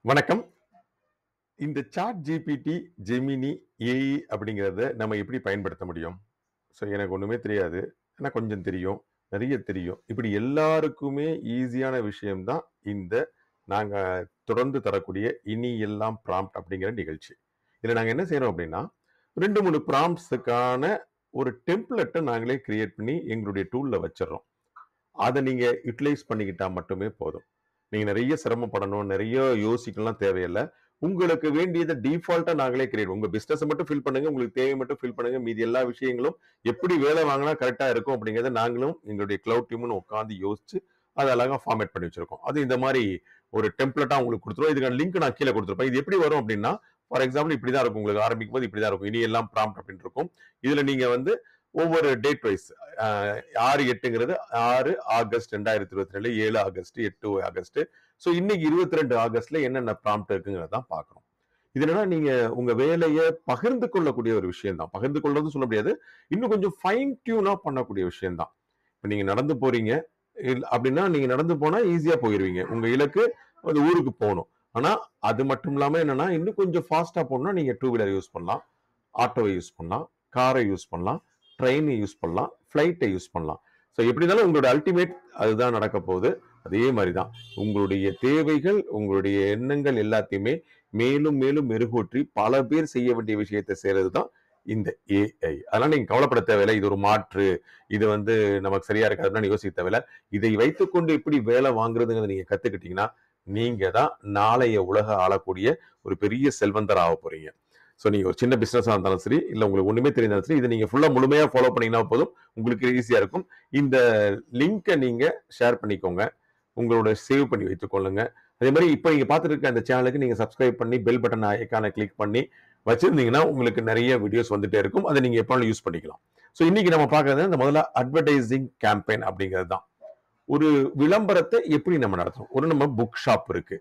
வணக்கம். இந்த chat GPT, Gemini, AE அப்படிங்கிறத நம்ம எப்படி பயன்படுத்த முடியும்? எனக்கு ஒண்ணுமே தெரியாது. ஆனா கொஞ்சம் தெரியும். நெறைய தெரியும். இப்படி எல்லாருக்குமே ஈஸியான விஷயம் தான் இந்த நாங்க தொடர்ந்து தரக்கூடிய இனி எல்லாம் ப்ராம்ப்ட் அப்படிங்கிற நிகழ்ச்சி. இதுல நாங்க என்ன செய்றோம் அப்படின்னா, 2, 3 ப்ராம்ப்ட்ஸுக்கான ஒரு டெம்ப்ளேட்ட நாங்களே கிரியேட் பண்ணி எங்களுடைய டூல்ல வச்சுர்றோம். அத நீங்க யுட்டிலைஸ் பண்ணிக்கிட்டா மட்டுமே போதும். நீங்க நெறைய சிரமப்படணும், நெறைய யோசிக்கலாம் தேவையில்ல. உங்களுக்கு வேண்டியத டிஃபால்ட்டா நாங்களே கிரியேட் உங்க பிசினஸ மட்டும் ஃபில் பண்ணுங்க. உங்களுக்கு தேவைய மட்டும் ஃபில் பண்ணுங்க. மீதி எல்லா விஷயங்களும் எப்படி வேலை வாங்குனா கரெக்ட்டா இருக்கும் அப்படிங்கிறத நாங்களும் எங்களுடைய கிளவுட் டீம்னு உட்கார்ந்து யோசிச்சு, அத அழகா ஃபார்மேட் பண்ணி வச்சிருக்கோம். அது இந்த மாரி ஒரு டெம்ப்ளேட்டா உங்களுக்கு குடுத்துருவோம். இதுக்கான லிங்க் நான் கீழ குடுத்திருப்பேன். இது எப்படி வரும் அப்படின்னா, ஃபார் எக்ஸாம்பிள் இப்படிதான் இருக்கும். உங்களுக்கு ஆரம்பிக்கும்போது இப்படிதான் இருக்கும். இனி எல்லாம் ப்ராம்ப்ட் அப்படின்னு இருக்கும். இதுல நீங்க வந்து ஒவ்வொரு டேட் வைஸ் 6/8ங்கிறது 6 ஆகஸ்ட் 2022, 7 ஆகஸ்ட், 8 ஆகஸ்ட். இன்னைக்கு 22 ஆகஸ்ட்ல என்னென்ன ப்ராம்ப்ட் இருக்குங்கிறத தான் பார்க்கிறோம். இது என்னன்னா நீங்க உங்க வேலைய பகிர்ந்து கொள்ளக்கூடிய ஒரு விஷயம் தான். பகிர்ந்து கொள்றதுன்னு சொல்ல முடியாது. இன்னும் கொஞ்சம் ஃபைன் டியூனா பண்ணக்கூடிய விஷயம் தான். இப்ப நீங்க நடந்து போறீங்க. அப்படின்னா நீங்க நடந்து போனா ஈஸியா போயிருவீங்க. உங்க இலக்கு அந்த ஊருக்கு போணும். ஆனா அது மட்டும் இல்லாம என்னன்னா இன்னும் கொஞ்சம் ஃபாஸ்ட்டா போணும்னா நீங்க டூ வீலர் யூஸ் பண்ணலாம். ஆட்டோவை யூஸ் பண்ணலாம். காரை யூஸ் பண்ணலாம். ட்ரெயினை யூஸ் பண்ணலாம். ஃப்ளைட்டை யூஸ் பண்ணலாம். எப்படி இருந்தாலும் உங்களோட அல்டிமேட் அதுதான் நடக்க போகுது. அதே மாதிரி தான். உங்களுடைய தேவைகள், உங்களுடைய எண்ணங்கள் எல்லாத்தையுமே மேலும் மேலும் மெருகூற்றி பல பேர் செய்ய வேண்டிய விஷயத்தை செய்யறது தான் இந்த ஏஐ. அதனால நீங்க கவலைப்பட தேவையில்லை. இது ஒரு மாற்று. இது வந்து நமக்கு சரியா இருக்காதுன்னு யோசிக்க தேவையில்ல. இதை வைத்துக்கொண்டு எப்படி வேலை வாங்குறதுங்கிறத நீங்க கத்துக்கிட்டீங்கன்னா, நீங்க தான் நாளைய உலக ஆளக்கூடிய ஒரு பெரிய செல்வந்தர் ஆக போறீங்க. நீங்க ஒரு சின்ன பிசினஸா இருந்தாலும் சரி, இல்ல உங்களுக்கு ஒண்ணுமே தெரிந்தாலும் சரி, இதை நீங்க ஃபுல்லா முழுமையா ஃபாலோ பண்ணீங்கன்னா போதும். உங்களுக்கு ஈஸியா இருக்கும். இந்த லிங்க நீங்க ஷேர் பண்ணிக்கோங்க. உங்களோட சேவ் பண்ணி வைத்துக் கொள்ளுங்க. அதே மாதிரி இப்ப நீங்க பார்த்துட்டு இருக்க அந்த சேனலுக்கு நீங்க சப்ஸ்கிரைப் பண்ணி பெல் பட்டன் ஐகானை கிளிக் பண்ணி வச்சிருந்தீங்கன்னா உங்களுக்கு நிறைய வீடியோஸ் வந்துட்டே இருக்கும். அதை நீங்க எப்ப யூஸ் பண்ணிக்கலாம். இன்னைக்கு நம்ம பார்க்கறது இந்த முதல்ல அட்வர்டைசிங் கேம்பெயின் அப்படிங்கிறது தான். ஒரு விளம்பரத்தை எப்படி நம்ம நடத்தணும்? நம்ம புக் ஷாப் இருக்கு.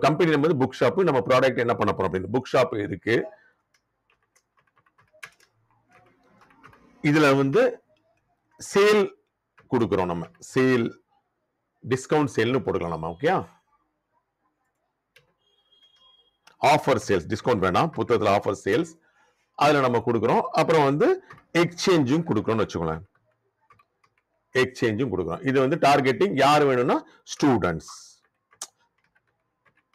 கம்பெனி நம்ம புக் ஷாப் நம்ம ப்ராடக்ட் என்ன பண்ண போறோம் அப்படின்னு புக் ஷாப் இருக்கு. இதுல வந்து சேல் கொடுக்கிறோம் நம்ம. சேல் டிஸ்கவுண்ட் சேல்னு போட்டுக்கலாம் நம்ம. ஓகே. ஆஃபர் சேல்ஸ் டிஸ்கவுண்ட் வேணாம். புத்தகத்துல ஆஃபர் சேல்ஸ் அதுல நம்ம கொடுக்கிறோம். அப்புறம் வந்து எக்ஸ்சேஞ்சும் கொடுக்கிறோம்னு வச்சுக்கோங்களேன். எக்ஸ்சேஞ்சும் கொடுக்கிறோம். இது வந்து டார்கெட்டிங் யார் வேணும்னா ஸ்டூடெண்ட்ஸ்.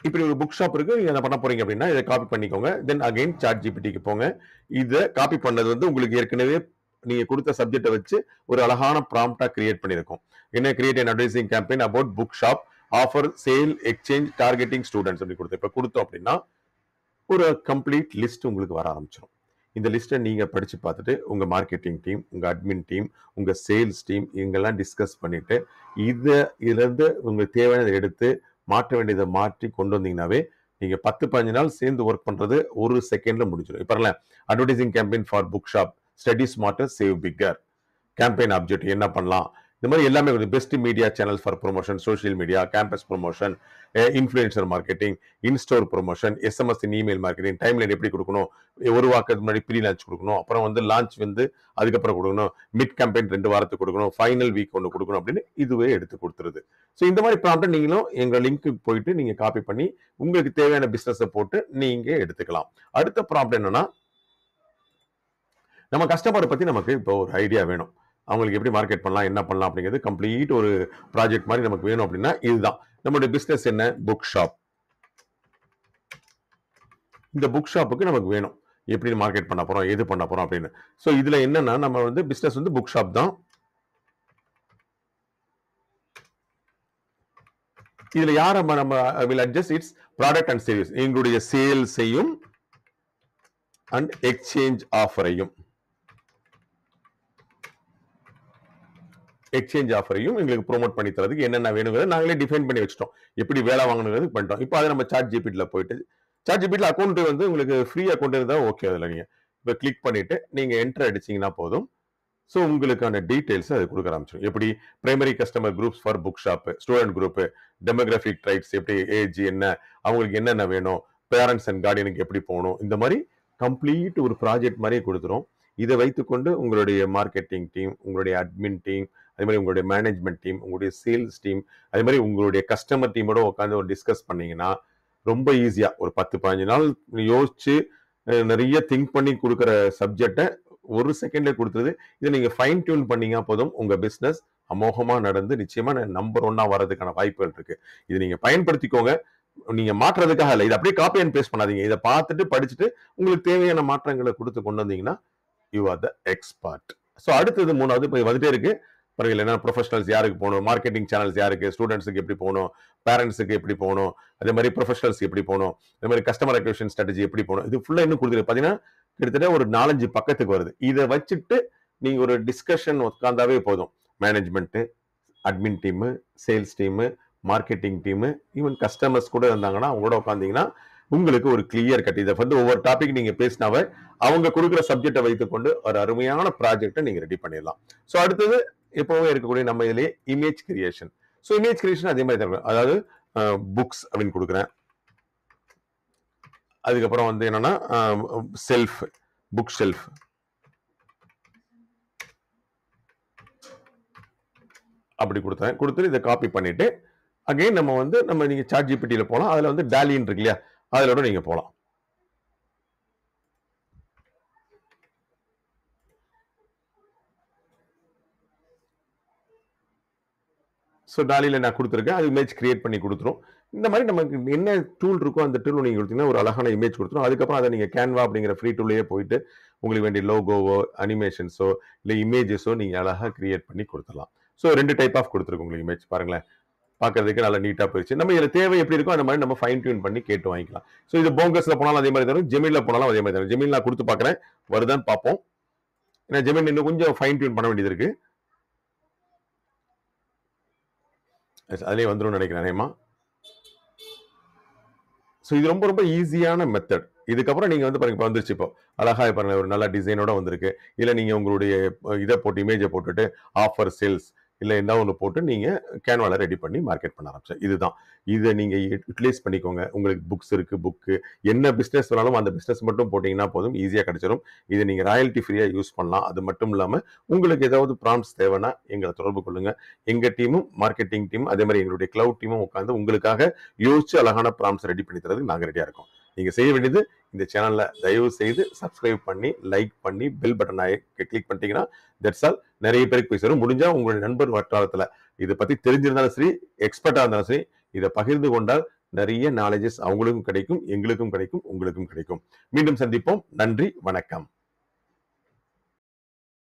இப்படி ஒரு புக் ஷாப் இருக்கு. நீங்க என்ன பண்ண போறீங்க அப்படின்னா இதை காப்பி பண்ணிக்கோங்க. தென் அகைன் சாட் ஜிபிடிக்கு போங்க. இதை காப்பி பண்ணது வந்து உங்களுக்கு ஏற்கனவே நீங்க கொடுத்த சப்ஜெக்டை வச்சு ஒரு அழகான ப்ராம்ப்டா கிரியேட் பண்ணிருக்கோம். என்ன create an advertising campaign about book shop offer sale exchange targeting students அப்படி கொடுத்து இப்ப கொடுத்தோம் அப்படின்னா ஒரு கம்ப்ளீட் லிஸ்ட் உங்களுக்கு வர ஆரம்பிச்சிடும். இந்த லிஸ்ட்டை நீங்க படிச்சு பார்த்துட்டு உங்க மார்க்கெட்டிங் டீம், உங்க அட்மின் டீம், உங்க சேல்ஸ் டீம் இவங்கெல்லாம் டிஸ்கஸ் பண்ணிட்டு இதுல இருந்து உங்களுக்கு தேவையானதை எடுத்து மாற்ற வேண்டியதை மாற்றி கொண்டு வந்தீங்கன்னாவே நீங்க 10-15 நாள் சேர்ந்து ஒர்க் பண்றது ஒரு செகண்ட்ல முடிஞ்சிடும். இப்ப advertising campaign for book shop, study smarter, save bigger, campaign object என்ன பண்ணலாம், இந்த மாதிரி எல்லாமே best media channel for promotion, social media, campus promotion, influencer marketing, in-store promotion, SMS email marketing, time line எப்படி கொடுக்கணும், ஒரு வாரத்துக்கு முன்னாடி ப்ரீ லான்ச் கொடுக்கணும், அப்புறம் வந்து லான்ச் வந்து அதுக்கப்புறம் கொடுக்கணும், மிட் கேம்பெயின் 2 வாரத்துக்கு கொடுக்கணும், ஃபைனல் வீக் ஒன்று கொடுக்கணும் அப்படின்னு இதுவே எடுத்து கொடுத்துருது. இந்த மாதிரி ப்ராம்ப்ட் நீங்களும் எங்க லிங்க்கு போயிட்டு நீங்க காப்பி பண்ணி உங்களுக்கு தேவையான பிசினஸை போட்டு நீங்க எடுத்துக்கலாம். அடுத்த ப்ராம்ப்ட் என்னன்னா நம்ம கஸ்டமரை பத்தி நமக்கு இப்போ ஒரு ஐடியா வேணும். அவங்களுக்கு எப்படி மார்க்கெட் பண்ணலாம், என்ன பண்ணலாம் அப்படிங்கிறது கம்ப்ளீட் ஒரு ப்ராஜெக்ட் மாதிரி நமக்கு வேணும் அப்படின்னா இதுதான். நம்மளுடைய பிசினஸ் என்ன? Book shop. இந்த புக் ஷாப்புக்கு நமக்கு வேணும். எப்படி மார்க்கெட் பண்ண போறோம், எது பண்ண போறோம் அப்படின்னு. இதுல என்னன்னா நம்ம வந்து பிசினஸ் வந்து புக் ஷாப் தான். இதுல யார நம்ம will adjust its product and service. எங்களுடைய சேல்ஸையும் அண்ட் எக்ஸ்சேஞ்ச் ஆஃபரையும் எங்களுக்கு ப்ரோமோட் பண்ணி தரதுக்கு என்னென்ன வேணுங்கிறத நாங்களே டிஃபைன் பண்ணி வச்சிட்டோம். எப்படி வேலை வாங்கணுங்கிறது பண்ணிட்டோம். இப்போ அதை நம்ம சாட் ஜிபிடில போயிட்டு சாட் ஜிபிடில அக்கௌண்ட் வந்து உங்களுக்கு ஃப்ரீ அக்கௌண்ட் இருந்தா ஓகே. அதுல நீங்க இப்போ கிளிக் பண்ணிட்டு நீங்க என்டர் அடிச்சீங்கன்னா போதும். உங்களுக்கான டீடைல்ஸ் அது கொடுக்க ஆரம்பிச்சிடும். எப்படி primary customer groups for book shop, student group, demographic traits, எப்படி ஏஜ் என்ன, அவங்களுக்கு என்னென்ன வேணும், பேரண்ட்ஸ் அண்ட் கார்டியனுக்கு எப்படி போகணும், இந்த மாதிரி கம்ப்ளீட் ஒரு ப்ராஜெக்ட் மாதிரி கொடுத்துரும். இதை வைத்துக்கொண்டு உங்களுடைய மார்க்கெட்டிங் டீம், உங்களுடைய அட்மின் டீம், அதே மாதிரி உங்களுடைய மேனேஜ்மெண்ட் டீம், உங்களுடைய சேல்ஸ் டீம், அதே மாதிரி உங்களுடைய கஸ்டமர் டீமோட உட்காந்து ஒரு டிஸ்கஸ் பண்ணீங்கன்னா ரொம்ப ஈஸியா ஒரு 10-15 நாள் யோசிச்சு நிறைய திங்க் பண்ணி கொடுக்குற சப்ஜெக்டை ஒரு செகண்ட்ல கொடுத்துருது. இதை நீங்க ஃபைன் டியூன் பண்ணீங்க போதும் உங்க பிசினஸ் அமோகமா நடந்து நிச்சயமா நம்பர் 1 வர்றதுக்கான வாய்ப்புகள் இருக்கு. இது நீங்க பயன்படுத்திக்கோங்க. நீங்க மாற்றுறதுக்காக இல்லை, இதை அப்படியே காப்பி அண்ட் பேஸ்ட் பண்ணாதீங்க. இதை பார்த்துட்டு படிச்சுட்டு உங்களுக்கு தேவையான மாற்றங்களை கொடுத்து கொண்டு வந்தீங்கன்னா you are the expert. So அடுத்தது 3வது இப்போ வந்துட்டே இருக்கு. பரவாயில்ல, என்ன ப்ரொஃபஷனல்ஸ் யாருக்கு போகணும், மார்க்கெட்டிங் சேனல்ஸ் யாருக்கு, ஸ்டூடெண்ட்ஸுக்கு எப்படி போகணும், பேரண்ட்ஸுக்கு எப்படி போகணும், அதே மாதிரி ப்ரொஃபஷனல்ஸ் எப்படி போகணும், அதே மாதிரி கஸ்டமர் அக்விசிஷன் ஸ்ட்ராட்டஜி எப்படி போகணும், இது ஃபுல்லாக இன்னும் கொடுத்துருக்கு. பார்த்தீங்கன்னா கிட்டத்தட்ட ஒரு 4-5 பக்கத்துக்கு வருது. இதை வச்சுட்டு நீங்க ஒரு டிஸ்கஷன் உட்காந்தாவே போதும். Management, admin team, sales team, marketing team, even customers கூட இருந்தாங்கன்னா அவங்க கூட உட்காந்தீங்கன்னா உங்களுக்கு ஒரு கிளியர் கட். இதை வந்து ஒவ்வொரு டாபிக் நீங்க பேசினாவே அவங்க கொடுக்குற சப்ஜெக்டை வைத்துக்கொண்டு ஒரு அருமையான ப்ராஜெக்டை நீங்க ரெடி பண்ணிடலாம். ஸோ அடுத்தது எப்பவுமே இருக்கக்கூடிய நம்ம இதுலயே image creation. So image creation அதே மாதிரி தான். அதாவது புக்ஸ் அப்படின்னு கொடுக்குறேன். அதுக்கப்புறம் வந்து என்னன்னா செல்ஃப், புக் ஷெல்ஃப், அப்படி கொடுத்துட்டு இதை காப்பி பண்ணிட்டு அகைன் நம்ம வந்து நீங்க சாட் ஜிபிடியில போலாம். அதுல வந்து டாலின்னு இருக்கு இல்லையா, அதுல கூட நீங்க போலாம். ஸோ டாலியில் நான் கொடுத்துருக்கேன். அது இமேஜ் கிரியேட் பண்ணி கொடுத்துரும். இந்த மாதிரி நமக்கு என்ன டூல் இருக்கோ அந்த டூல் நீங்கள் கொடுத்தீங்கன்னா ஒரு அழகான இமேஜ் கொடுத்துரும். அதுக்கப்புறம் அதை நீங்கள் கேன்வா அப்படிங்கிற ஃப்ரீ டூல்லையே போயிட்டு உங்களுக்கு வேண்டிய லோகோவோ, அனிமேஷன்ஸோ, இல்லை இமேஜஸோ நீங்கள் அழகாக கிரியேட் பண்ணி கொடுத்துடலாம். ஸோ 2 டைப் ஆஃப் கொடுத்துருக்கு உங்களுக்கு இமேஜ். பாருங்களேன், பார்க்கறதுக்கு நல்லா நீட்டாக போயிடுச்சு. நம்ம இதில் தேவை எப்படி இருக்கோ அந்த மாதிரி நம்ம ஃபைன் டியூன் பண்ணி கேட்டு வாங்கிக்கலாம். ஸோ இது போங்கஸில் போனாலும் அதே மாதிரி தரும், ஜெமினில் போனாலும் அதே மாதிரி தரும். ஜெமினில் நான் கொடுத்து பார்க்குறேன், வருதான்னு பார்ப்போம். ஏன்னா ஜெமின் இன்னும் கொஞ்சம் ஃபைன் டியூன் பண்ண வேண்டியது இருக்கு. அதுலேயே வந்துடும் நினைக்கிறேன். ஸோ இது ரொம்ப ரொம்ப ஈஸியான மெத்தட். இதுக்கப்புறம் நீங்க வந்து பாருங்க, இப்போ வந்துருச்சு, இப்போ அழகா பாருங்க ஒரு நல்ல டிசைனோட வந்திருக்கு. இல்லை நீங்க உங்களுடைய இதை போட்டு இமேஜை போட்டுட்டு ஆஃபர் சேல்ஸ் இல்லை என்ன ஒன்று போட்டு நீங்க கேன்வால ரெடி பண்ணி மார்க்கெட் பண்ண ஆரம்பிச்சு. இதுதான். இதை நீங்க யூட்டிலைஸ் பண்ணிக்கோங்க. உங்களுக்கு புக்ஸ் இருக்கு, புக்கு என்ன பிஸ்னஸ் வேணாலும் அந்த பிஸ்னஸ் மட்டும் போட்டீங்கன்னா போதும், ஈஸியாக கிடைச்சிடும். இதை நீங்க ராயல்ட்டி ஃப்ரீயா யூஸ் பண்ணலாம். அது மட்டும் இல்லாம உங்களுக்கு ஏதாவது ப்ராம்ப்ட்ஸ் தேவைன்னா எங்களை தொடர்பு கொள்ளுங்க. எங்க டீமும் மார்க்கெட்டிங் டீம் அதே மாதிரி எங்களுடைய கிளவுட் டீமும் உட்காந்து உங்களுக்காக யோசிச்சு அழகான ப்ராம்ப்ட்ஸ் ரெடி பண்ணி தரதுக்கு நாங்கள் ரெடியா இருக்கோம். நீங்க செய்ய வேண்டியது இந்த சேனல்ல தயவு செய்து சப்ஸ்கிரைப் பண்ணி லைக் பண்ணி பெல் பட்டனை கிளிக் பண்ணிட்டீங்கன்னா தட்ஸ் ஆல். நிறைய பேருக்கு போய் சேரும். முடிஞ்சா உங்களுடைய நண்பர் வட்டாரத்துல இதை பத்தி தெரிஞ்சிருந்தாலும் சரி, எக்ஸ்பர்ட்டா இருந்தாலும் சரி, இதை பகிர்ந்து கொண்டால் நிறைய நாலேஜஸ் அவங்களுக்கும் கிடைக்கும், எங்களுக்கும் கிடைக்கும், உங்களுக்கும் கிடைக்கும். மீண்டும் சந்திப்போம். நன்றி, வணக்கம்.